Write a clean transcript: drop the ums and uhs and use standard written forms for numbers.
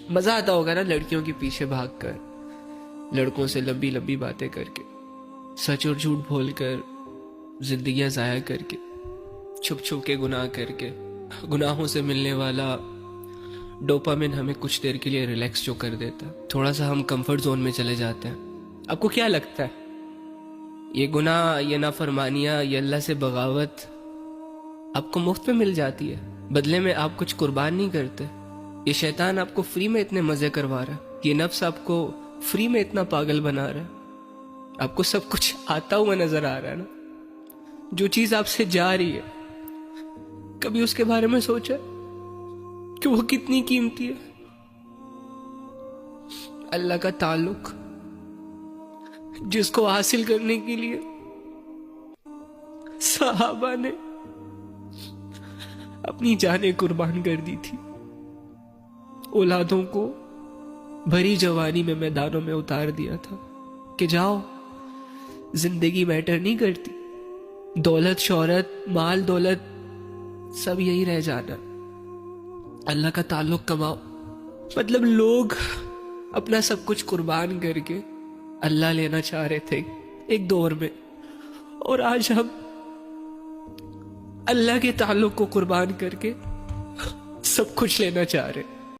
مزہ آتا ہوگا نا لڑکیوں کے پیچھے بھاگ کر، لڑکوں سے لمبی لمبی باتیں کر کے، سچ اور جھوٹ بول کر، زندگیاں ضائع کر کے، چھپ چھپ کے گناہ کر کے، گناہوں سے ملنے والا ڈوپامن ہمیں کچھ دیر کے لیے ریلیکس جو کر دیتا ہے، تھوڑا سا ہم کمفرٹ زون میں چلے جاتے ہیں۔ آپ کو کیا لگتا ہے یہ گناہ، یہ نافرمانیاں، یہ اللہ سے بغاوت آپ کو مفت میں مل جاتی ہے؟ بدلے میں آپ کچھ قربان نہیں کرتے؟ یہ شیطان آپ کو فری میں اتنے مزے کروا رہا ہے، یہ نفس آپ کو فری میں اتنا پاگل بنا رہا ہے، آپ کو سب کچھ آتا ہوا نظر آ رہا ہے نا؟ جو چیز آپ سے جا رہی ہے، کبھی اس کے بارے میں سوچا کہ وہ کتنی قیمتی ہے؟ اللہ کا تعلق جس کو حاصل کرنے کے لیے صحابہ نے اپنی جانیں قربان کر دی تھی، اولادوں کو بھری جوانی میں میدانوں میں اتار دیا تھا کہ جاؤ، زندگی میٹر نہیں کرتی، دولت شہرت مال دولت سب یہی رہ جانا، اللہ کا تعلق کماؤ۔ مطلب لوگ اپنا سب کچھ قربان کر کے اللہ لینا چاہ رہے تھے ایک دور میں، اور آج ہم اللہ کے تعلق کو قربان کر کے سب کچھ لینا چاہ رہے ہیں۔